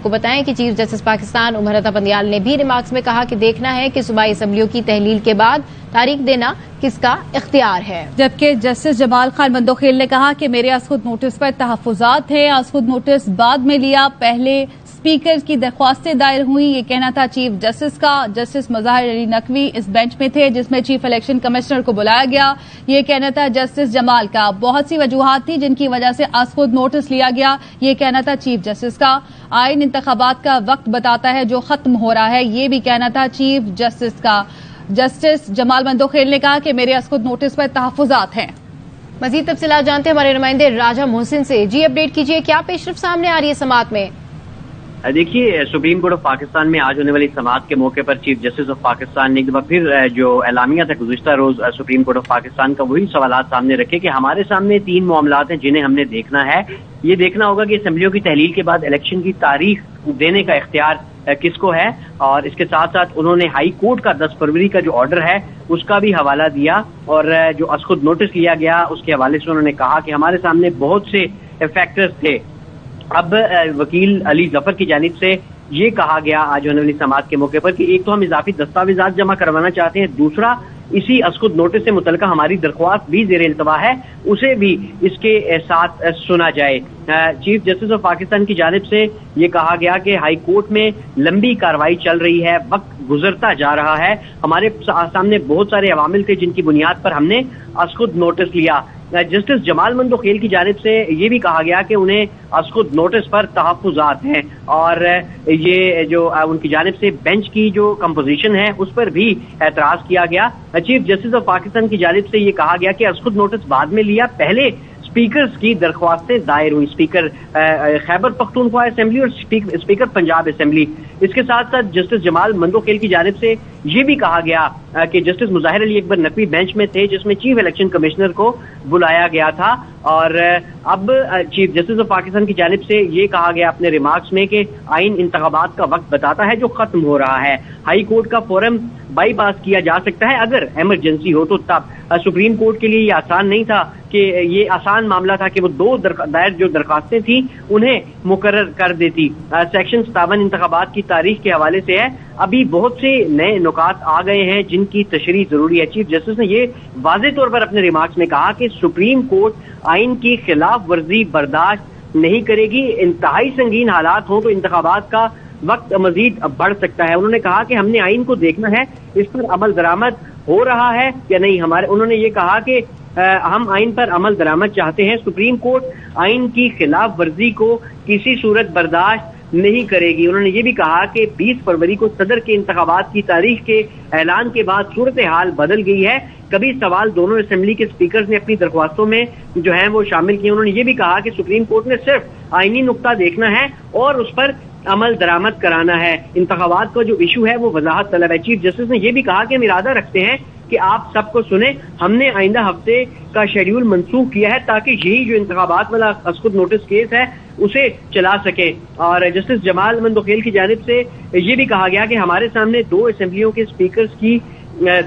کو بتائیں کہ چیف جسٹس پاکستان عمر عطا پندیال نے بھی ریمارکس میں کہا کہ دیکھنا ہے کہ صوبائی اسمبلیوں کی تحلیل کے بعد تاریخ دینا کس کا اختیار ہے، جبکہ جسٹس جمال خان مندوخیل نے کہا کہ میرے از خود نوٹس پر تحفظات ہیں، از خود نوٹس بعد میں لیا، پہلے اسپیکر کی درخواستیں دائر ہوئیں، یہ کہنا تھا چیف جسٹس کا۔ جسٹس مظاہر علی نقوی اس بینچ میں تھے جس میں چیف الیکشن کمشنر کو بلایا گیا، یہ کہنا تھا جسٹس جمال کا۔ بہت سی وجوہات تھی جن کی وجہ سے از خود نوٹس لیا گیا، یہ کہنا تھا چیف جسٹس کا۔ آئین انتخابات کا وقت بتاتا ہے جو ختم ہو رہا ہے، یہ بھی کہنا تھا چیف جسٹس کا۔ جسٹس جمال مندوخیل نے کہا کہ میرے از خود نوٹس پر تحفظات ہیں۔ مزید تفصیلات جانتے ہیں ہمارے نمائندے راجہ محسن سے۔ جی اپڈیٹ کیجیے، کیا پیش رفت سامنے آ رہی ہے سماعت میں؟ دیکھیے، سپریم کورٹ آف پاکستان میں آج ہونے والی سماعت کے موقع پر چیف جسٹس آف پاکستان نے ایک دفعہ پھر جو اعلامیہ تھا گزشتہ روز سپریم کورٹ آف پاکستان کا، وہی سوالات سامنے رکھے کہ ہمارے سامنے 3 معاملات ہیں جنہیں ہم نے دیکھنا ہے۔ یہ دیکھنا ہوگا کہ اسمبلیوں کی تحلیل کے بعد الیکشن کی تاریخ دینے کا اختیار کس کو ہے، اور اس کے ساتھ ساتھ انہوں نے ہائی کورٹ کا 10 فروری کا جو آرڈر ہے اس کا بھی حوالہ دیا، اور جو از خود نوٹس لیا گیا اس کے حوالے سے انہوں نے کہا کہ ہمارے سامنے بہت سے فیکٹرز تھے۔ اب وکیل علی ظفر کی جانب سے یہ کہا گیا آج ہونے والی سماعت کے موقع پر کہ ایک تو ہم اضافی دستاویزات جمع کروانا چاہتے ہیں، دوسرا اسی از خود نوٹس سے متعلقہ ہماری درخواست بھی زیر التوا ہے، اسے بھی اس کے ساتھ سنا جائے۔ چیف جسٹس آف پاکستان کی جانب سے یہ کہا گیا کہ ہائی کورٹ میں لمبی کارروائی چل رہی ہے، وقت گزرتا جا رہا ہے، ہمارے سامنے بہت سارے عوامل تھے جن کی بنیاد پر ہم نے از خود نوٹس لیا۔ جسٹس جمال مندوخیل کی جانب سے یہ بھی کہا گیا کہ انہیں از خود نوٹس پر تحفظات ہیں، اور یہ جو ان کی جانب سے بینچ کی جو کمپوزیشن ہے اس پر بھی اعتراض کیا گیا۔ چیف جسٹس آف پاکستان کی جانب سے یہ کہا گیا کہ از خود نوٹس بعد میں لیا، پہلے اسپیکرز کی درخواستیں دائر ہوئی، اسپیکر خیبر پختونخوا اسمبلی اور اسپیکر پنجاب اسمبلی۔ اس کے ساتھ ساتھ جسٹس جمال مندوخیل کی جانب سے یہ بھی کہا گیا کہ جسٹس مظاہر علی اکبر نقوی بینچ میں تھے جس میں چیف الیکشن کمشنر کو بلایا گیا تھا، اور اب چیف جسٹس آف پاکستان کی جانب سے یہ کہا گیا اپنے ریمارکس میں کہ آئین انتخابات کا وقت بتاتا ہے جو ختم ہو رہا ہے، ہائی کورٹ کا فورم بائی پاس کیا جا سکتا ہے اگر ایمرجنسی ہو تو تب۔ سپریم کورٹ کے لیے یہ آسان نہیں تھا کہ یہ آسان معاملہ تھا کہ وہ 2 دائر جو درخواستیں تھیں انہیں مقرر کر دیتی۔ سیکشن 57 انتخابات کی تاریخ کے حوالے سے ہے، ابھی بہت سے نئے نکات آ گئے ہیں جن کی تشریح ضروری ہے۔ چیف جسٹس نے یہ واضح طور پر اپنے ریمارکس میں کہا کہ سپریم کورٹ آئین کی خلاف ورزی برداشت نہیں کرے گی، انتہائی سنگین حالات ہوں تو انتخابات کا وقت مزید بڑھ سکتا ہے۔ انہوں نے کہا کہ ہم نے آئین کو دیکھنا ہے اس پر عمل درآمد ہو رہا ہے یا نہیں۔ انہوں نے یہ کہا کہ ہم آئین پر عمل درآمد چاہتے ہیں، سپریم کورٹ آئین کی خلاف ورزی کو کسی صورت برداشت نہیں کرے گی۔ انہوں نے یہ بھی کہا کہ 20 فروری کو صدر کے انتخابات کی تاریخ کے اعلان کے بعد صورتحال بدل گئی ہے، کبھی سوال دونوں اسمبلی کے اسپیکرز نے اپنی درخواستوں میں جو ہیں وہ شامل کیے۔ انہوں نے یہ بھی کہا کہ سپریم کورٹ نے صرف آئینی نقطہ دیکھنا ہے اور اس پر عمل درآمد کرانا ہے، انتخابات کا جو ایشو ہے وہ وضاحت طلب ہے۔ چیف جسٹس نے یہ بھی کہا کہ ہم ارادہ رکھتے ہیں کہ آپ سب کو سنیں، ہم نے آئندہ ہفتے کا شیڈیول منسوخ کیا ہے تاکہ یہی جو انتخابات والا از خود نوٹس کیس ہے اسے چلا سکیں۔ اور جسٹس جمال مندوخیل کی جانب سے یہ بھی کہا گیا کہ ہمارے سامنے 2 اسمبلیوں کے اسپیکرز کی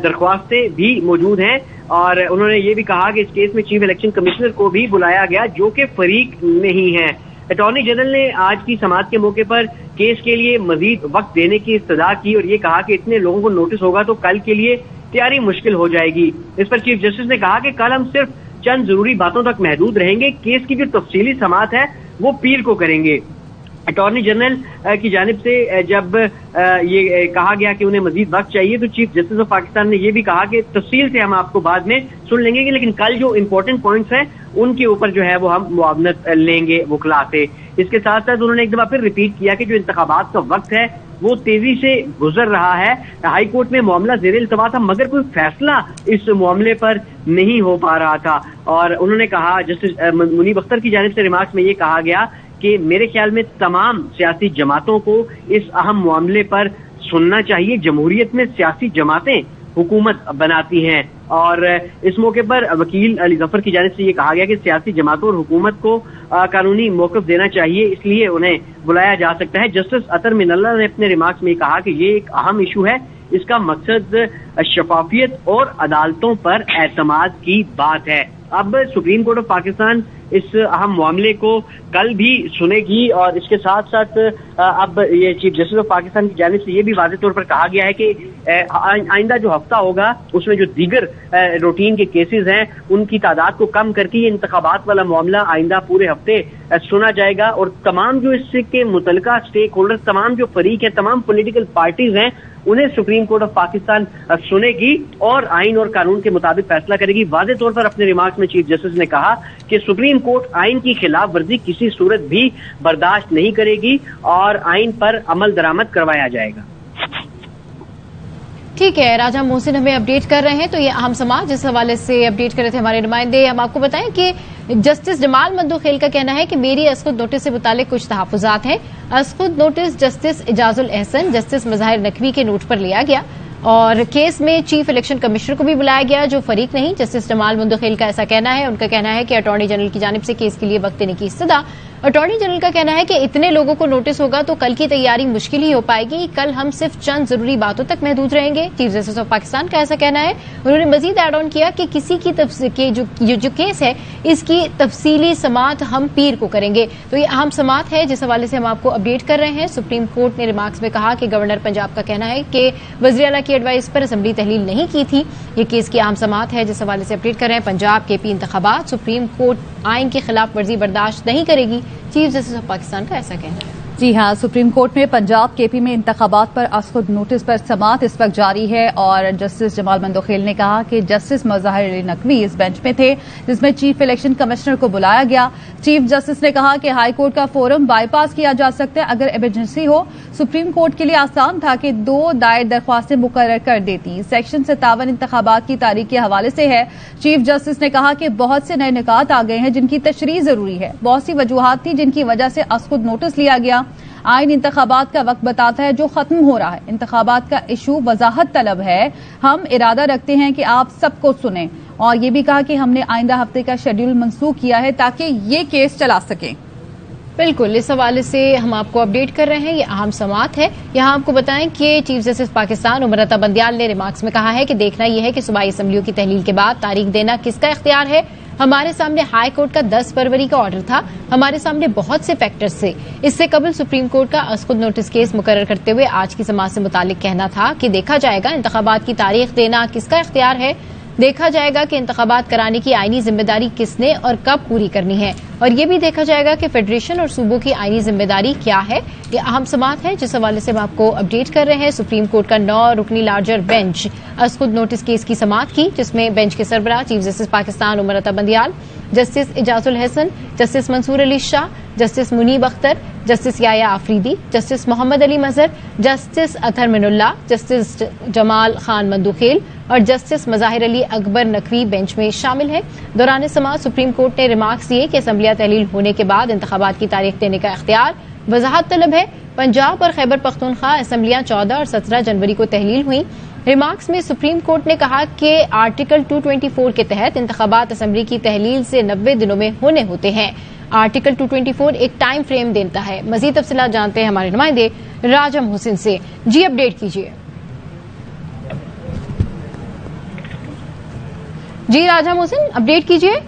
درخواستیں بھی موجود ہیں، اور انہوں نے یہ بھی کہا کہ اس کیس میں چیف الیکشن کمشنر کو بھی بلایا گیا جو کہ فریق نہیں ہے۔ اٹارنی جنرل نے آج کی سماعت کے موقع پر کیس کے لیے مزید وقت دینے کی استدعا کی اور یہ کہا کہ اتنے لوگوں کو نوٹس ہوگا تو کل کے لیے تیاری مشکل ہو جائے گی۔ اس پر چیف جسٹس نے کہا کہ کل ہم صرف چند ضروری باتوں تک محدود رہیں گے، کیس کی جو تفصیلی سماعت ہے وہ پیر کو کریں گے۔ اٹارنی جنرل کی جانب سے جب یہ کہا گیا کہ انہیں مزید وقت چاہیے تو چیف جسٹس آف پاکستان نے یہ بھی کہا کہ تفصیل سے ہم آپ کو بعد میں سن لیں گے، لیکن کل جو امپورٹنٹ پوائنٹس ہیں ان کے اوپر جو ہے وہ ہم معاونت لیں گے وکلاء سے۔ اس کے ساتھ ساتھ انہوں نے ایک دفعہ پھر ریپیٹ کیا کہ جو انتخابات کا وقت ہے وہ تیزی سے گزر رہا ہے، ہائی کورٹ میں معاملہ زیر التوا تھا مگر کوئی فیصلہ اس معاملے پر نہیں ہو پا رہا تھا، اور انہوں نے کہا جسٹس منیب اختر کی جانب سے ریمارکس میں یہ کہا گیا کہ میرے خیال میں تمام سیاسی جماعتوں کو اس اہم معاملے پر سننا چاہیے، جمہوریت میں سیاسی جماعتیں حکومت بناتی ہیں، اور اس موقع پر وکیل علی ظفر کی جانب سے یہ کہا گیا کہ سیاسی جماعتوں اور حکومت کو قانونی موقف دینا چاہیے، اس لیے انہیں بلایا جا سکتا ہے۔ جسٹس اطہر من اللہ نے اپنے ریمارکس میں کہا کہ یہ ایک اہم ایشو ہے، اس کا مقصد شفافیت اور عدالتوں پر اعتماد کی بات ہے۔ اب سپریم کورٹ آف پاکستان اس اہم معاملے کو کل بھی سنے گی، اور اس کے ساتھ ساتھ اب یہ چیف جسٹس آف پاکستان کی جانب سے یہ بھی واضح طور پر کہا گیا ہے کہ آئندہ جو ہفتہ ہوگا اس میں جو دیگر روٹین کے کیسز ہیں ان کی تعداد کو کم کر کے یہ انتخابات والا معاملہ آئندہ پورے ہفتے سنا جائے گا، اور تمام جو اس کے متعلقہ اسٹیک ہولڈر، تمام جو فریق ہیں، تمام پولیٹیکل پارٹیز ہیں، انہیں سپریم کورٹ آف پاکستان سنے گی اور آئین اور قانون کے مطابق فیصلہ کرے گی۔ واضح طور پر اپنے ریمارکس میں چیف جسٹس نے کہا کہ سپریم کورٹ آئین کی خلاف ورزی کسی صورت بھی برداشت نہیں کرے گی اور آئین پر عمل درآمد کروایا جائے گا۔ ٹھیک ہے، راجہ محسن ہمیں اپڈیٹ کر رہے ہیں، تو یہ اہم سماعت جس حوالے سے اپڈیٹ کر رہے تھے ہمارے نمائندے، ہم آپ کو بتائیں کہ جسٹس جمال مندوخیل کا کہنا ہے کہ میری اسخود نوٹس سے متعلق کچھ تحفظات ہیں۔ اسخود notice justice Ijaz ul Ahsan, justice مظاہر نقوی کے نوٹ پر لیا گیا اور کیس میں چیف الیکشن کمشنر کو بھی بلایا گیا جو فریق نہیں۔ جسٹس جمال مندوخیل کا ایسا کہنا ہے، ان کا کہنا ہے کہ اٹارنی جنرل کی جانب سے کیس کے لیے وقت دینے کی استدعا۔ اٹارنی جنرل کا کہنا ہے کہ اتنے لوگوں کو نوٹس ہوگا تو کل کی تیاری مشکل ہی ہو پائے گی، کل ہم صرف چند ضروری باتوں تک محدود رہیں گے۔ چیف جسٹس آف پاکستان کا ایسا کہنا ہے۔ انہوں نے مزید ایڈ آن کیا کہ کسی کی جو کیس ہے اس کی تفصیلی سماعت ہم پیر کو کریں گے۔ تو یہ اہم سماعت ہے جس حوالے سے ہم آپ کو اپڈیٹ کر رہے ہیں۔ سپریم کورٹ نے ریمارکس میں کہا کہ گورنر پنجاب کا کہنا ہے کہ وزیر اعلیٰ کی ایڈوائس پر اسمبلی تحلیل نہیں کی تھی۔ یہ کیس کی اہم سماعت ہے جس حوالے سے اپڈیٹ کر رہے ہیں۔ پنجاب کے پی انتخابات، سپریم کورٹ آئین کی خلاف ورزی برداشت نہیں کرے گی، چیف جسٹس آف پاکستان کا ایسا کہنا ہے۔ جی ہاں، سپریم کورٹ میں پنجاب کے پی میں انتخابات پر اسخود نوٹس پر سماعت اس وقت جاری ہے، اور جسٹس جمال مندوخیل نے کہا کہ جسٹس مظاہر علی نقوی اس بینچ میں تھے جس میں چیف الیکشن کمشنر کو بلایا گیا۔ چیف جسٹس نے کہا کہ ہائی کورٹ کا فورم بائی پاس کیا جا سکتا ہے اگر ایمرجنسی ہو۔ سپریم کورٹ کے لیے آسان تھا کہ 2 دائر درخواستیں مقرر کر دیتی۔ سیکشن 57 انتخابات کی تاریخ کے حوالے سے ہے۔ چیف جسٹس نے کہا کہ بہت سے نئے نکات آ گئے ہیں جن کی تشریح ضروری ہے، بہت سی وجوہات تھی جن کی وجہ سے اسخود نوٹس لیا گیا۔ آئین انتخابات کا وقت بتاتا ہے جو ختم ہو رہا ہے، انتخابات کا ایشو وضاحت طلب ہے، ہم ارادہ رکھتے ہیں کہ آپ سب کو سنیں، اور یہ بھی کہا کہ ہم نے آئندہ ہفتے کا شیڈول منسوخ کیا ہے تاکہ یہ کیس چلا سکیں۔ بالکل، اس حوالے سے ہم آپ کو اپڈیٹ کر رہے ہیں، یہ اہم سماعت ہے۔ یہاں آپ کو بتائیں کہ چیف جسٹس پاکستان امرتا بندیال نے ریمارکس میں کہا ہے کہ دیکھنا یہ ہے کہ صوبائی اسمبلیوں کی تحلیل کے بعد تاریخ دینا کس کا اختیار ہے۔ ہمارے سامنے ہائی کورٹ کا 10 فروری کا آرڈر تھا، ہمارے سامنے بہت سے فیکٹرز تھے۔ اس سے قبل سپریم کورٹ کا اسخود نوٹس کیس مقرر کرتے ہوئے آج کی سماعت سے متعلق کہنا تھا کہ دیکھا جائے گا انتخابات کی تاریخ دینا کس کا اختیار ہے، دیکھا جائے گا کہ انتخابات کرانے کی آئینی ذمہ داری کس نے اور کب پوری کرنی ہے، اور یہ بھی دیکھا جائے گا کہ فیڈریشن اور صوبوں کی آئینی ذمہ داری کیا ہے۔ یہ اہم سماعت ہے جس حوالے سے ہم آپ کو اپڈیٹ کر رہے ہیں۔ سپریم کورٹ کا 9 رکنی لارجر بینچ اسخود نوٹس کیس کی سماعت کی، جس میں بینچ کے سربراہ chief justice Pakistan Umar Ata Bandial, justice Ijaz ul Ahsan, justice Mansoor Ali Shah, justice Munib Akhtar, justice Yahya Afridi, justice Muhammad Ali Mazhar, justice Athar Minallah, justice Jamal Khan Mandokhail اور جسٹس مظاہر علی اکبر نقوی بینچ میں شامل ہیں۔ دوران سماعت سپریم کورٹ نے ریمارکس دیے کہ اسمبلیاں تحلیل ہونے کے بعد انتخابات کی تاریخ دینے کا اختیار وضاحت طلب ہے۔ پنجاب اور خیبر پختونخوا اسمبلیاں 14 اور 17 جنوری کو تحلیل ہوئیں۔ ریمارکس میں سپریم کورٹ نے کہا کہ آرٹیکل 224 کے تحت انتخابات اسمبلی کی تحلیل سے 90 دنوں میں ہونے ہوتے ہیں۔ آرٹیکل 224 ایک ٹائم فریم دیتا ہے۔ مزید تفصیلات جانتے ہیں ہمارے نمائندے راجہ محسن سے۔ جی اپڈیٹ کیجیے۔ جی راجہ محسن اپڈیٹ کیجیے۔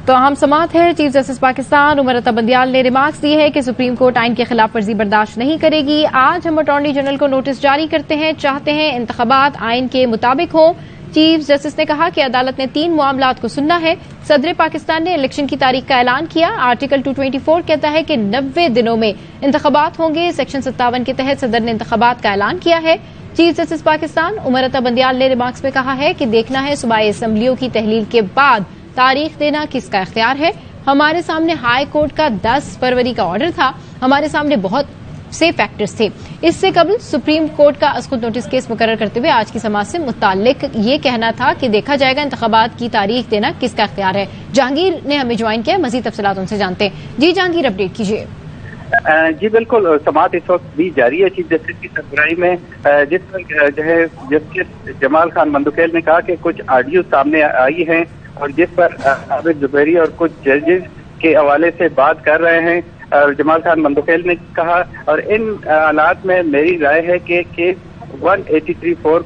تو اہم سماعت ہے، چیف جسٹس پاکستان امرتا بندیال نے ریمارکس دی ہے کہ سپریم کورٹ آئین کے خلاف ورزی برداشت نہیں کرے گی۔ آج ہم اٹارنی جنرل کو نوٹس جاری کرتے ہیں، چاہتے ہیں انتخابات آئین کے مطابق ہوں۔ چیف جسٹس نے کہا کہ عدالت نے 3 معاملات کو سننا ہے۔ صدر پاکستان نے الیکشن کی تاریخ کا اعلان کیا۔ آرٹیکل 224 کہتا ہے کہ 90 دنوں میں انتخابات ہوں گے۔ سیکشن 57 کے تحت صدر نے انتخابات کا اعلان کیا ہے۔ چیف جسٹس پاکستان امرتا بندیال نے ریمارکس میں کہا ہے کہ دیکھنا ہے صوبائی اسمبلیوں کی تحلیل کے بعد تاریخ دینا کس کا اختیار ہے۔ ہمارے سامنے ہائی کورٹ کا 10 فروری کا آرڈر تھا، ہمارے سامنے بہت سے فیکٹرز تھے۔ اس سے قبل سپریم کورٹ کا اسخود نوٹس کیس مقرر کرتے ہوئے آج کی سماعت سے متعلق یہ کہنا تھا کہ دیکھا جائے گا انتخابات کی تاریخ دینا کس کا اختیار ہے۔ جہانگیر نے ہمیں جوائن کیا، مزید تفصیلات ان سے جانتے ہیں۔ جی جہانگیر اپڈیٹ کیجیے۔ جی بالکل، سماعت اس وقت بھی جاری ہے چیف جسٹس کی سربراہی میں، جس میں جو ہے جسٹس جمال خان مندوخیل نے کہا کہ کچھ آڈیو سامنے آئی ہیں اور جس پر عابد زبیری اور کچھ ججز کے حوالے سے بات کر رہے ہیں۔ جمال خان مندوخیل نے کہا اور ان حالات میں میری رائے ہے کہ 183(4)